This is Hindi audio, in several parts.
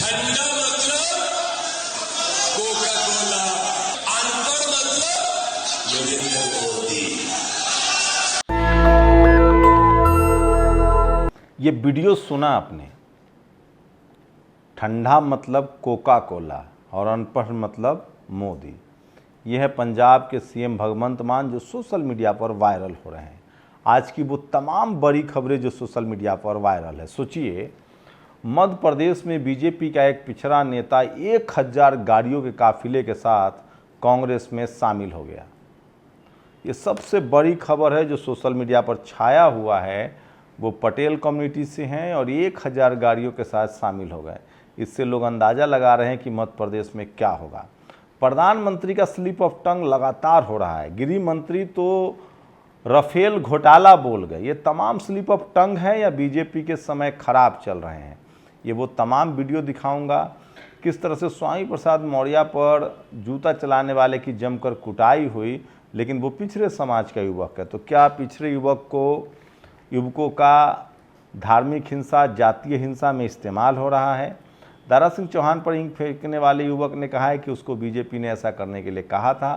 ठंडा मतलब कोका कोला, अनपढ़ मतलब नरेंद्र मोदी। ये वीडियो सुना आपने, ठंडा मतलब कोका कोला और अनपढ़ मतलब मोदी। ये है पंजाब के सीएम भगवंत मान जो सोशल मीडिया पर वायरल हो रहे हैं। आज की वो तमाम बड़ी खबरें जो सोशल मीडिया पर वायरल है। सोचिए, मध्य प्रदेश में बीजेपी का एक पिछड़ा नेता 1000 गाड़ियों के काफिले के साथ कांग्रेस में शामिल हो गया। ये सबसे बड़ी खबर है जो सोशल मीडिया पर छाया हुआ है, वो पटेल कम्युनिटी से हैं और 1000 गाड़ियों के साथ शामिल हो गए। इससे लोग अंदाज़ा लगा रहे हैं कि मध्य प्रदेश में क्या होगा। प्रधानमंत्री का स्लिप ऑफ टंग लगातार हो रहा है। गृह मंत्री तो राफेल घोटाला बोल गए। ये तमाम स्लिप ऑफ टंग है या बीजेपी के समय खराब चल रहे हैं? ये वो तमाम वीडियो दिखाऊंगा, किस तरह से स्वामी प्रसाद मौर्य पर जूता चलाने वाले की जमकर कुटाई हुई, लेकिन वो पिछड़े समाज का युवक है। तो क्या पिछड़े युवकों का धार्मिक हिंसा, जातीय हिंसा में इस्तेमाल हो रहा है? दारा सिंह चौहान पर ईंट फेंकने वाले युवक ने कहा है कि उसको बीजेपी ने ऐसा करने के लिए कहा था।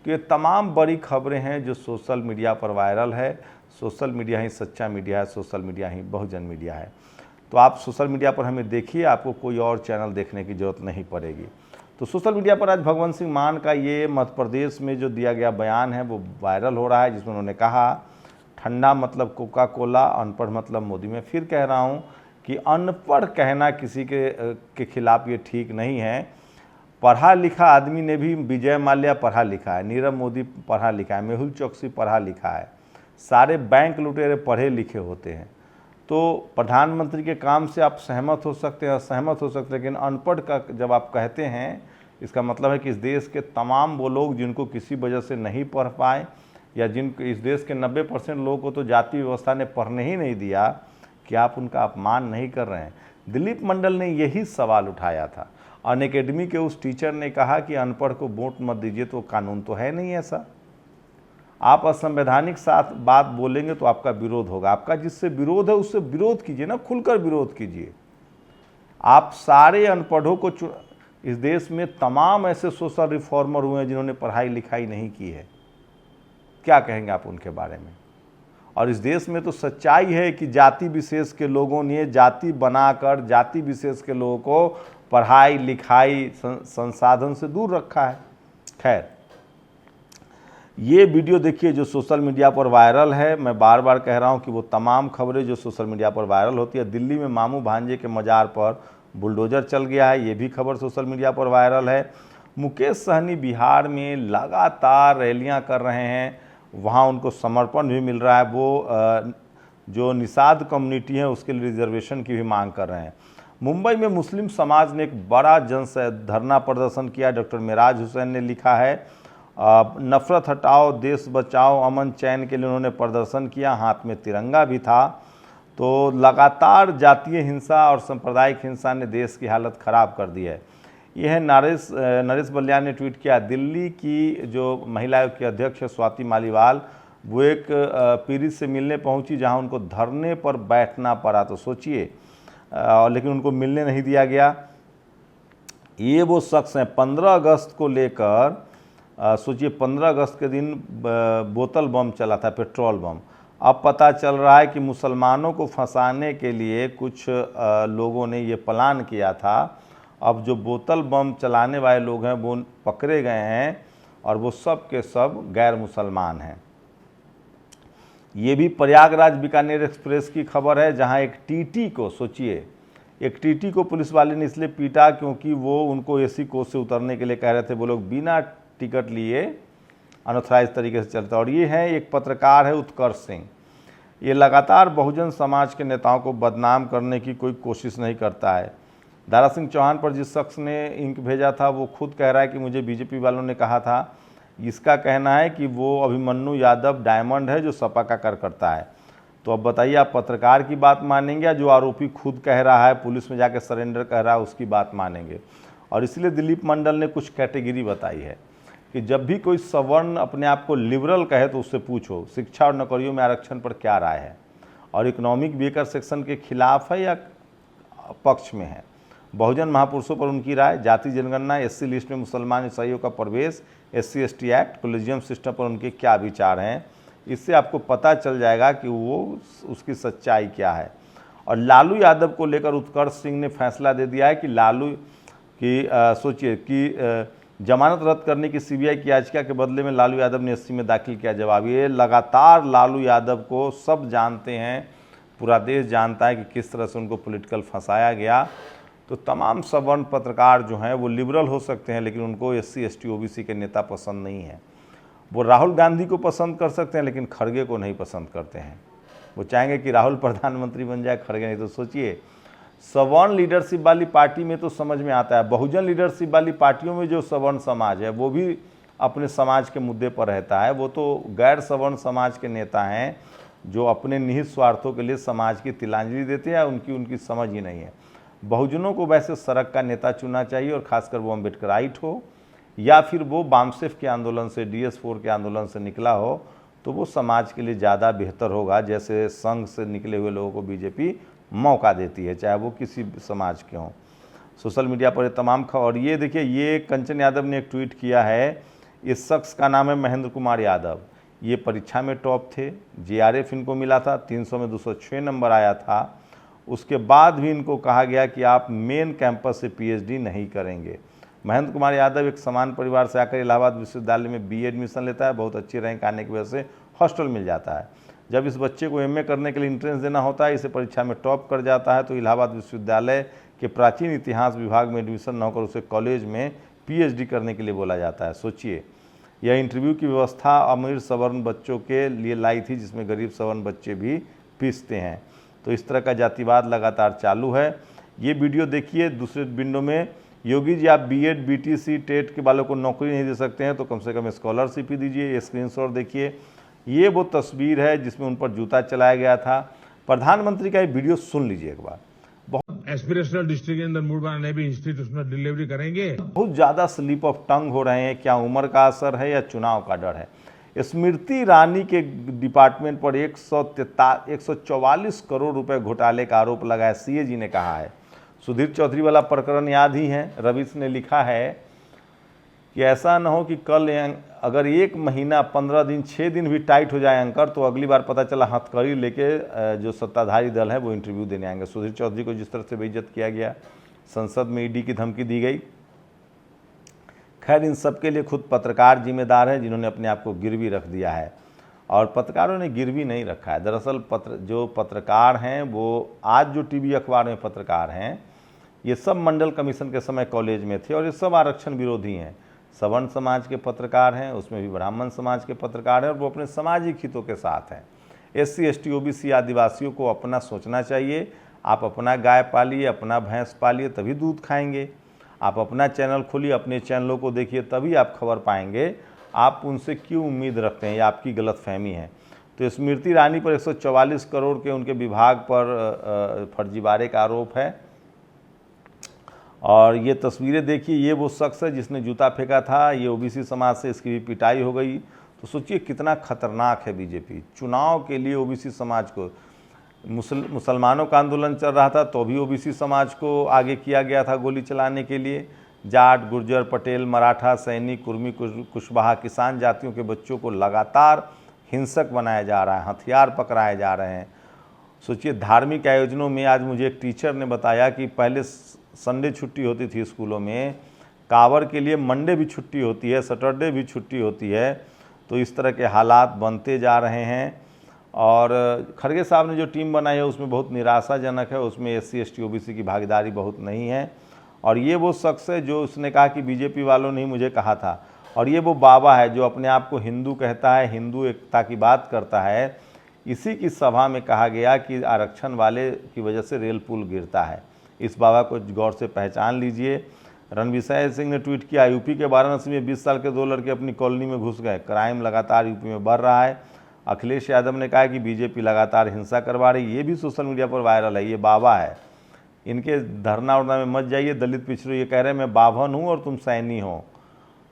तो ये तमाम बड़ी खबरें हैं जो सोशल मीडिया पर वायरल है। सोशल मीडिया ही सच्चा मीडिया है, सोशल मीडिया ही बहुजन मीडिया है। तो आप सोशल मीडिया पर हमें देखिए, आपको कोई और चैनल देखने की ज़रूरत नहीं पड़ेगी। तो सोशल मीडिया पर आज भगवंत सिंह मान का ये मध्य प्रदेश में जो दिया गया बयान है वो वायरल हो रहा है, जिसमें उन्होंने कहा ठंडा मतलब कोका कोला, अनपढ़ मतलब मोदी। मैं फिर कह रहा हूँ कि अनपढ़ कहना किसी के खिलाफ ये ठीक नहीं है। पढ़ा लिखा आदमी ने भी, विजय माल्या पढ़ा लिखा है, नीरव मोदी पढ़ा लिखा है, मेहुल चौकसी पढ़ा लिखा है, सारे बैंक लुटेरे पढ़े लिखे होते हैं। तो प्रधानमंत्री के काम से आप सहमत हो सकते हैं, असहमत हो सकते हैं, लेकिन अनपढ़ का जब आप कहते हैं, इसका मतलब है कि इस देश के तमाम वो लोग जिनको किसी वजह से नहीं पढ़ पाए, या जिनको इस देश के 90% लोगों को तो जाति व्यवस्था ने पढ़ने ही नहीं दिया, कि आप उनका अपमान नहीं कर रहे हैं। दिलीप मंडल ने यही सवाल उठाया था। अनअकैडमी के उस टीचर ने कहा कि अनपढ़ को वोट मत दीजिए, तो कानून तो है नहीं ऐसा। आप असंवैधानिक साथ बात बोलेंगे तो आपका विरोध होगा। आपका जिससे विरोध है उससे विरोध कीजिए ना, खुलकर विरोध कीजिए। आप सारे अनपढ़ों को, इस देश में तमाम ऐसे सोशल रिफॉर्मर हुए हैं जिन्होंने पढ़ाई लिखाई नहीं की है, क्या कहेंगे आप उनके बारे में? और इस देश में तो सच्चाई है कि जाति विशेष के लोगों ने जाति बनाकर जाति विशेष के लोगों को पढ़ाई लिखाई संसाधन से दूर रखा है। खैर, ये वीडियो देखिए जो सोशल मीडिया पर वायरल है। मैं बार बार कह रहा हूँ कि वो तमाम खबरें जो सोशल मीडिया पर वायरल होती है। दिल्ली में मामू भांजे के मजार पर बुलडोजर चल गया है, ये भी खबर सोशल मीडिया पर वायरल है। मुकेश सहनी बिहार में लगातार रैलियाँ कर रहे हैं, वहाँ उनको समर्थन भी मिल रहा है। वो जो निषाद कम्युनिटी है उसके लिए रिजर्वेशन की भी मांग कर रहे हैं। मुंबई में मुस्लिम समाज ने एक बड़ा धरना प्रदर्शन किया। डॉक्टर मेराज हुसैन ने लिखा है, नफरत हटाओ देश बचाओ, अमन चैन के लिए उन्होंने प्रदर्शन किया, हाथ में तिरंगा भी था। तो लगातार जातीय हिंसा और सांप्रदायिक हिंसा ने देश की हालत ख़राब कर दी है। यह नरेश बलियान ने ट्वीट किया। दिल्ली की जो महिला आयोग की अध्यक्ष स्वाति मालीवाल, वो एक पीड़ित से मिलने पहुंची जहां उनको धरने पर बैठना पड़ा। तो सोचिए, लेकिन उनको मिलने नहीं दिया गया। ये वो शख्स हैं 15 अगस्त को लेकर, सोचिए 15 अगस्त के दिन बोतल बम चला था, पेट्रोल बम। अब पता चल रहा है कि मुसलमानों को फंसाने के लिए कुछ लोगों ने ये प्लान किया था। अब जो बोतल बम चलाने वाले लोग हैं वो पकड़े गए हैं और वो सब के सब गैर मुसलमान हैं। ये भी प्रयागराज बीकानेर एक्सप्रेस की खबर है, जहां एक टीटी को, सोचिए, एक टीटी को पुलिस वाले ने इसलिए पीटा क्योंकि वो उनको एसी कोच से उतरने के लिए कह रहे थे। वो लोग बिना टिकट लिए अनऑथराइज तरीके से चलता। और ये है एक पत्रकार है उत्कर्ष सिंह, ये लगातार बहुजन समाज के नेताओं को बदनाम करने की कोई कोशिश नहीं करता है। दारा सिंह चौहान पर जिस शख्स ने इंक भेजा था वो खुद कह रहा है कि मुझे बीजेपी वालों ने कहा था। इसका कहना है कि वो अभिमन्यु यादव डायमंड है जो सपा का करता है। तो अब बताइए, आप पत्रकार की बात मानेंगे या जो आरोपी खुद कह रहा है, पुलिस में जाकर सरेंडर कह रहा है, उसकी बात मानेंगे? और इसलिए दिलीप मंडल ने कुछ कैटेगरी बताई है कि जब भी कोई सवर्ण अपने आप को लिबरल कहे तो उससे पूछो शिक्षा और नौकरियों में आरक्षण पर क्या राय है, और इकोनॉमिक वीकर सेक्शन के खिलाफ है या पक्ष में है। बहुजन महापुरुषों पर उनकी राय, जाति जनगणना, एससी लिस्ट में मुसलमान ईसाइयों का प्रवेश, SC ST act, collegium system पर उनके क्या विचार हैं। इससे आपको पता चल जाएगा कि वो उसकी सच्चाई क्या है। और लालू यादव को लेकर उत्कर्ष सिंह ने फैसला दे दिया है कि लालू की सोचिए कि जमानत रद्द करने की CBI की याचिका के बदले में लालू यादव ने SC में दाखिल किया जवाब। ये लगातार लालू यादव को सब जानते हैं, पूरा देश जानता है कि किस तरह से उनको पॉलिटिकल फंसाया गया। तो तमाम सवर्ण पत्रकार जो हैं वो लिबरल हो सकते हैं, लेकिन उनको SC ST OBC के नेता पसंद नहीं है। वो राहुल गांधी को पसंद कर सकते हैं, लेकिन खड़गे को नहीं पसंद करते हैं। वो चाहेंगे कि राहुल प्रधानमंत्री बन जाए, खड़गे नहीं। तो सोचिए, सवर्ण लीडरशिप वाली पार्टी में तो समझ में आता है, बहुजन लीडरशिप वाली पार्टियों में जो सवर्ण समाज है वो भी अपने समाज के मुद्दे पर रहता है। वो तो गैर सवर्ण समाज के नेता हैं जो अपने निहित स्वार्थों के लिए समाज की तिलांजलि देते हैं, उनकी समझ ही नहीं है। बहुजनों को वैसे सड़क का नेता चुनना चाहिए, और खासकर वो अम्बेडकराइट हो या फिर वो बामसेफ के आंदोलन से, DS4 के आंदोलन से निकला हो, तो वो समाज के लिए ज़्यादा बेहतर होगा। जैसे संघ से निकले हुए लोगों को BJP मौका देती है, चाहे वो किसी समाज के हों। सोशल मीडिया पर तमाम और ये देखिए, ये कंचन यादव ने एक ट्वीट किया है। इस शख्स का नाम है महेंद्र कुमार यादव। ये परीक्षा में टॉप थे, JRF इनको मिला था, 300 में 206 नंबर आया था। उसके बाद भी इनको कहा गया कि आप मेन कैंपस से PhD नहीं करेंगे। महेंद्र कुमार यादव एक समान परिवार से आकर इलाहाबाद विश्वविद्यालय में BA एडमिशन लेता है। बहुत अच्छी रैंक आने की वजह से हॉस्टल मिल जाता है। जब इस बच्चे को MA करने के लिए इंट्रेंस देना होता है, इसे परीक्षा में टॉप कर जाता है, तो इलाहाबाद विश्वविद्यालय के प्राचीन इतिहास विभाग में एडमिशन न होकर उसे कॉलेज में PhD करने के लिए बोला जाता है। सोचिए, यह इंटरव्यू की व्यवस्था अमीर सवर्ण बच्चों के लिए लाई थी, जिसमें गरीब सवर्ण बच्चे भी पीसते हैं। तो इस तरह का जातिवाद लगातार चालू है। ये वीडियो देखिए। दूसरे विंडो में, योगी जी आप BEd BTC टेट के वालों को नौकरी नहीं दे सकते हैं तो कम से कम स्कॉलरशिप ही दीजिए। ये स्क्रीनशॉट देखिए, ये वो तस्वीर है जिसमें उन पर जूता चलाया गया था। प्रधानमंत्री का ये वीडियो सुन लीजिए एक बार। एस्पिरेशनल डिस्ट्रिक्ट के अंदर मूड बनाने भी इंस्टीट्यूशनल डिलीवरी करेंगे। बहुत ज़्यादा स्लिप ऑफ टंग हो रहे हैं। क्या उम्र का असर है या चुनाव का डर है? स्मृति ईरानी के डिपार्टमेंट पर 144 करोड़ रुपए घोटाले का आरोप लगा है, CAG ने कहा है। सुधीर चौधरी वाला प्रकरण याद ही है। रविश ने लिखा है कि ऐसा न हो कि कल अगर 1 महीना 15 दिन 6 दिन भी टाइट हो जाए अंकर, तो अगली बार पता चला हथकड़ी लेके जो सत्ताधारी दल है वो इंटरव्यू देने आएंगे। सुधीर चौधरी को जिस तरह से बेइज्जत किया गया, संसद में ED की धमकी दी गई। खैर, इन सब के लिए खुद पत्रकार जिम्मेदार हैं, जिन्होंने अपने आप को गिरवी रख दिया है। और पत्रकारों ने गिरवी नहीं रखा है। दरअसल जो पत्रकार हैं, वो आज जो TV अखबार में पत्रकार हैं, ये सब मंडल कमीशन के समय कॉलेज में थे, और ये सब आरक्षण विरोधी हैं। सवर्ण समाज के पत्रकार हैं, उसमें भी ब्राह्मण समाज के पत्रकार हैं, और वो अपने सामाजिक हितों के साथ हैं। SC ST OBC आदिवासियों को अपना सोचना चाहिए। आप अपना गाय पालिए, अपना भैंस पालिए, तभी दूध खाएंगे। आप अपना चैनल खोलिए, अपने चैनलों को देखिए, तभी आप खबर पाएंगे। आप उनसे क्यों उम्मीद रखते हैं? ये आपकी गलतफहमी है। तो स्मृति ईरानी पर 144 करोड़ के उनके विभाग पर फर्जीवाड़े का आरोप है। और ये तस्वीरें देखिए, ये वो शख्स है जिसने जूता फेंका था। ये OBC समाज से इसकी भी पिटाई हो गई। तो सोचिए कितना खतरनाक है BJP। चुनाव के लिए OBC समाज को, मुसलमानों का आंदोलन चल रहा था तो भी OBC समाज को आगे किया गया था गोली चलाने के लिए। जाट, गुर्जर, पटेल, मराठा, सैनी, कुर्मी, कुशवाहा, किसान जातियों के बच्चों को लगातार हिंसक बनाया जा रहा है, हथियार पकड़ाए जा रहे हैं। सोचिए, धार्मिक आयोजनों में आज मुझे एक टीचर ने बताया कि पहले संडे छुट्टी होती थी स्कूलों में, कांवड़ के लिए मंडे भी छुट्टी होती है, सैटरडे भी छुट्टी होती है। तो इस तरह के हालात बनते जा रहे हैं। और खड़गे साहब ने जो टीम बनाई है उसमें बहुत निराशाजनक है। उसमें SC ST OBC की भागीदारी बहुत नहीं है। और ये वो शख्स है जो उसने कहा कि BJP वालों ने ही मुझे कहा था। और ये वो बाबा है जो अपने आप को हिंदू कहता है, हिंदू एकता की बात करता है। इसी की सभा में कहा गया कि आरक्षण वाले की वजह से रेल पुल गिरता है। इस बाबा को गौर से पहचान लीजिए। रणविजय सिंह ने ट्वीट किया, UP के वाराणसी में 20 साल के 2 लड़के अपनी कॉलोनी में घुस गए। क्राइम लगातार UP में बढ़ रहा है। अखिलेश यादव ने कहा कि BJP लगातार हिंसा करवा रही। ये भी सोशल मीडिया पर वायरल है। ये बाबा है, इनके धरना उड़ना में मत जाइए। दलित पिछड़े ये कह रहे हैं मैं बाभन हूँ और तुम सैनी हो।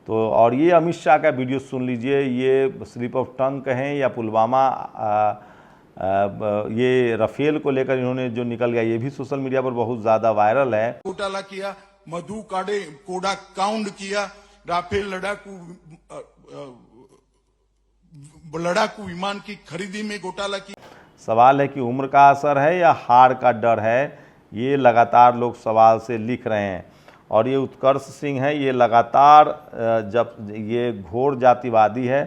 तो और ये अमित शाह का वीडियो सुन लीजिए। ये स्लिप ऑफ टंग कहें या पुलवामा ये राफेल को लेकर इन्होंने जो निकल गया, ये भी सोशल मीडिया पर बहुत ज़्यादा वायरल है। घोटाला किया, मधु कोड़ा काउंड किया, राफेल लड़ाकू विमान की खरीदी में घोटाला किया। सवाल है कि उम्र का असर है या हार का डर है, ये लगातार लोग सवाल से लिख रहे हैं। और ये उत्कर्ष सिंह है, ये लगातार जब ये घोर जातिवादी है,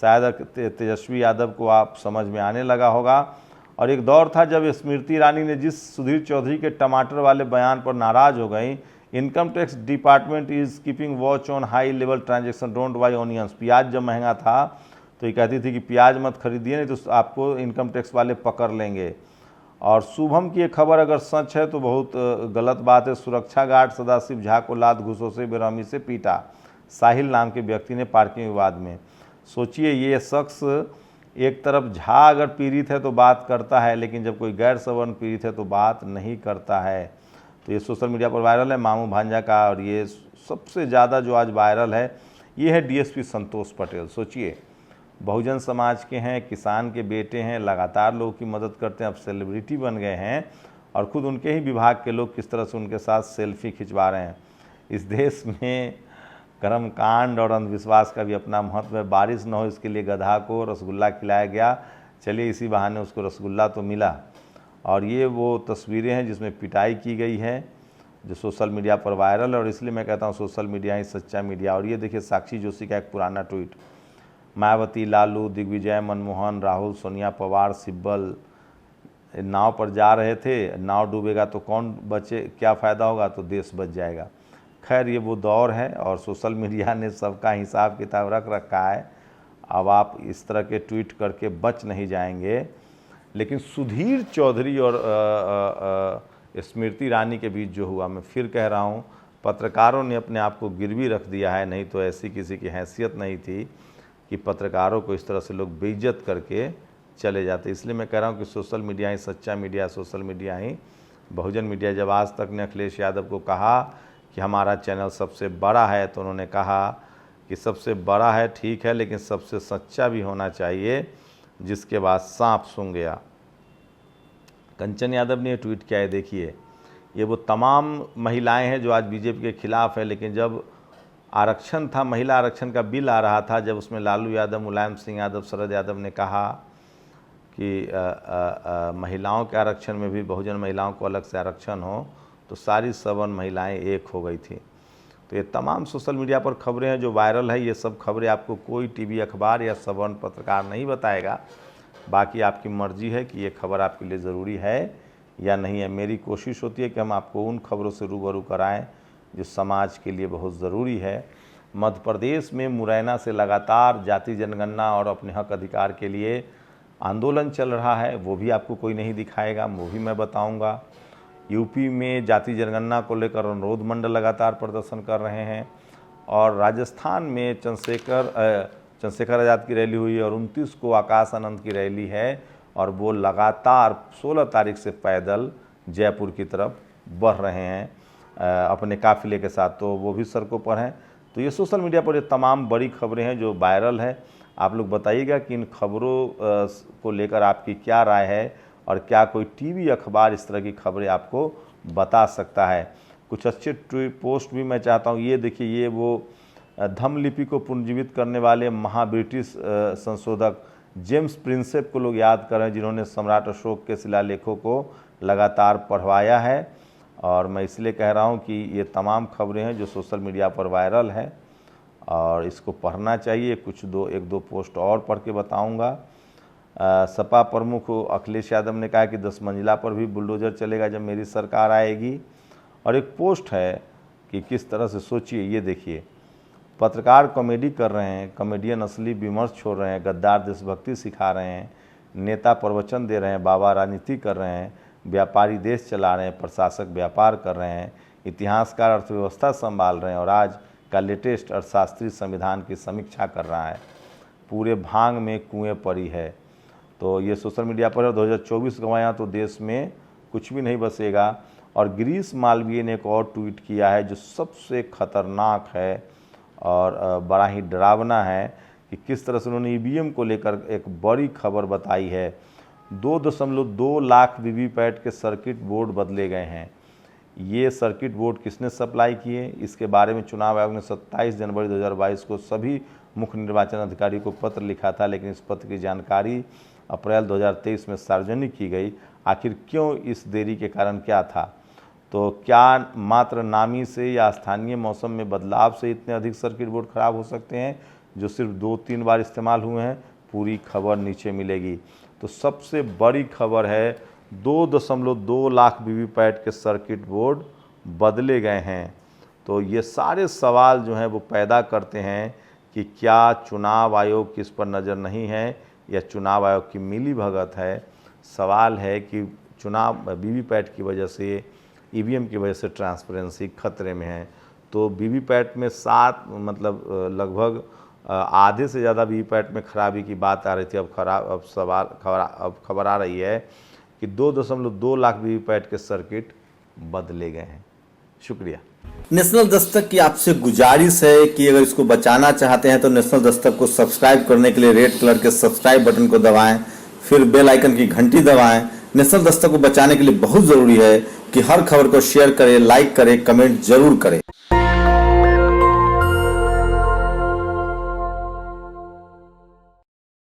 शायद तेजस्वी यादव को आप समझ में आने लगा होगा। और एक दौर था जब स्मृति ईरानी ने जिस सुधीर चौधरी के टमाटर वाले बयान पर नाराज़ हो गई, income tax department is keeping watch on high level transaction, don't buy onions. प्याज जब महंगा था तो ये कहती थी कि प्याज मत खरीदिए, नहीं तो आपको इनकम टैक्स वाले पकड़ लेंगे। और शुभम की ये खबर अगर सच है तो बहुत गलत बात है। सुरक्षा गार्ड सदाशिव झा को लात घूसों से बेरहमी से पीटा, साहिल नाम के व्यक्ति ने पार्किंग विवाद में। सोचिए, ये शख्स एक तरफ झा अगर पीड़ित है तो बात करता है, लेकिन जब कोई गैर सवर्ण पीड़ित है तो बात नहीं करता है। तो ये सोशल मीडिया पर वायरल है मामू भांजा का। और ये सबसे ज़्यादा जो आज वायरल है ये है डीएसपी संतोष पटेल। सोचिए, बहुजन समाज के हैं, किसान के बेटे हैं, लगातार लोगों की मदद करते हैं, अब सेलिब्रिटी बन गए हैं और खुद उनके ही विभाग के लोग किस तरह से उनके साथ सेल्फी खिंचवा रहे हैं। इस देश में कर्मकांड और अंधविश्वास का भी अपना महत्व है। बारिश न हो इसके लिए गधा को रसगुल्ला खिलाया गया, चलिए इसी बहाने उसको रसगुल्ला तो मिला। और ये वो तस्वीरें हैं जिसमें पिटाई की गई है, जो सोशल मीडिया पर वायरल है। और इसलिए मैं कहता हूँ सोशल मीडिया ही सच्चा मीडिया। और ये देखिए साक्षी जोशी का एक पुराना ट्वीट, मायावती, लालू, दिग्विजय, मनमोहन, राहुल, सोनिया, पवार, सिब्बल नाव पर जा रहे थे, नाव डूबेगा तो कौन बचे, क्या फ़ायदा होगा, तो देश बच जाएगा। खैर, ये वो दौर है और सोशल मीडिया ने सबका हिसाब किताब रख रखा है। अब आप इस तरह के ट्वीट करके बच नहीं जाएंगे। लेकिन सुधीर चौधरी और स्मृति ईरानी के बीच जो हुआ, मैं फिर कह रहा हूँ, पत्रकारों ने अपने आप को गिरवी रख दिया है। नहीं तो ऐसी किसी की हैसियत नहीं थी कि पत्रकारों को इस तरह से लोग बेइज्जत करके चले जाते। इसलिए मैं कह रहा हूँ कि सोशल मीडिया ही सच्चा मीडिया, सोशल मीडिया ही बहुजन मीडिया। जब आज तक ने अखिलेश यादव को कहा कि हमारा चैनल सबसे बड़ा है, तो उन्होंने कहा कि सबसे बड़ा है ठीक है, लेकिन सबसे सच्चा भी होना चाहिए। जिसके बाद सांप सूंघ गया। कंचन यादव ने ट्वीट किया है, देखिए, ये वो तमाम महिलाएं हैं जो आज बीजेपी के खिलाफ है। लेकिन जब आरक्षण था, महिला आरक्षण का बिल आ रहा था, जब उसमें लालू यादव, मुलायम सिंह यादव, शरद यादव ने कहा कि महिलाओं के आरक्षण में भी बहुजन महिलाओं को अलग से आरक्षण हो, तो सारी सवर्ण महिलाएं एक हो गई थी। तो ये तमाम सोशल मीडिया पर खबरें हैं जो वायरल है। ये सब खबरें आपको कोई टीवी अखबार या सवर्ण पत्रकार नहीं बताएगा। बाकी आपकी मर्जी है कि ये खबर आपके लिए ज़रूरी है या नहीं है। मेरी कोशिश होती है कि हम आपको उन खबरों से रूबरू कराएं जो समाज के लिए बहुत ज़रूरी है। मध्य प्रदेश में मुरैना से लगातार जाति जनगणना और अपने हक अधिकार के लिए आंदोलन चल रहा है, वो भी आपको कोई नहीं दिखाएगा, वो भी मैं बताऊंगा। यूपी में जाति जनगणना को लेकर अनुरोध मंडल लगातार प्रदर्शन कर रहे हैं। और राजस्थान में चंद्रशेखर आज़ाद की रैली हुई और 29 को आकाश आनंद की रैली है। और वो लगातार 16 तारीख से पैदल जयपुर की तरफ बढ़ रहे हैं अपने काफिले के साथ, तो वो भी सड़कों पर हैं। तो ये सोशल मीडिया पर ये तमाम बड़ी खबरें हैं जो वायरल है। आप लोग बताइएगा कि इन खबरों को लेकर आपकी क्या राय है और क्या कोई टीवी अखबार इस तरह की खबरें आपको बता सकता है। कुछ अच्छे पोस्ट भी मैं चाहता हूँ। ये देखिए, ये वो धम्म लिपि को पुनर्जीवित करने वाले ब्रिटिश संशोधक जेम्स प्रिंसेप को लोग याद कर रहे हैं, जिन्होंने सम्राट अशोक के शिलालेखों को लगातार पढ़वाया है। और मैं इसलिए कह रहा हूँ कि ये तमाम खबरें हैं जो सोशल मीडिया पर वायरल है और इसको पढ़ना चाहिए। एक दो पोस्ट और पढ़ के बताऊँगा। सपा प्रमुख अखिलेश यादव ने कहा कि 10 मंजिला पर भी बुलडोजर चलेगा जब मेरी सरकार आएगी। और एक पोस्ट है कि किस तरह से, सोचिए, ये देखिए, पत्रकार कॉमेडी कर रहे हैं, कॉमेडियन असली विमर्श छोड़ रहे हैं, गद्दार देशभक्ति सिखा रहे हैं, नेता प्रवचन दे रहे हैं, बाबा राजनीति कर रहे हैं, व्यापारी देश चला रहे हैं, प्रशासक व्यापार कर रहे हैं, इतिहासकार अर्थव्यवस्था संभाल रहे हैं और आज का लेटेस्ट अर्थशास्त्री संविधान की समीक्षा कर रहा है। पूरे भांग में कुएं पड़ी है। तो ये सोशल मीडिया पर 2024 गवाया तो देश में कुछ भी नहीं बसेगा। और गिरीश मालवीय ने एक और ट्वीट किया है जो सबसे खतरनाक है और बड़ा ही डरावना है कि किस तरह से उन्होंने ईवीएम को लेकर एक बड़ी खबर बताई है। 2.2 लाख वीवीपैट के सर्किट बोर्ड बदले गए हैं। ये सर्किट बोर्ड किसने सप्लाई किए, इसके बारे में चुनाव आयोग ने 27 जनवरी 2022 को सभी मुख्य निर्वाचन अधिकारी को पत्र लिखा था, लेकिन इस पत्र की जानकारी अप्रैल 2023 में सार्वजनिक की गई। आखिर क्यों इस देरी के कारण क्या था? तो क्या मात्र नामी से या स्थानीय मौसम में बदलाव से इतने अधिक सर्किट बोर्ड खराब हो सकते हैं जो सिर्फ 2-3 बार इस्तेमाल हुए हैं? पूरी खबर नीचे मिलेगी। तो सबसे बड़ी खबर है 2.2 लाख वीवीपैट के सर्किट बोर्ड बदले गए हैं। तो ये सारे सवाल जो हैं वो पैदा करते हैं कि क्या चुनाव आयोग किस पर नज़र नहीं है या चुनाव आयोग की मिलीभगत है। सवाल है कि चुनाव वीवीपैट की वजह से, ईवीएम की वजह से ट्रांसपेरेंसी खतरे में है। तो वीवीपैट में लगभग आधे से ज़्यादा वीवीपैट में खराबी की बात आ रही थी। अब खबर आ रही है कि 2.2 लाख वीवीपैट के सर्किट बदले गए हैं। शुक्रिया। नेशनल दस्तक की आपसे गुजारिश है कि अगर इसको बचाना चाहते हैं तो नेशनल दस्तक को सब्सक्राइब करने के लिए रेड कलर के सब्सक्राइब बटन को दबाएं, फिर बेल आइकन की घंटी दबाएं। नेशनल दस्तक को बचाने के लिए बहुत जरूरी है कि हर खबर को शेयर करें, लाइक करें, कमेंट जरूर करें।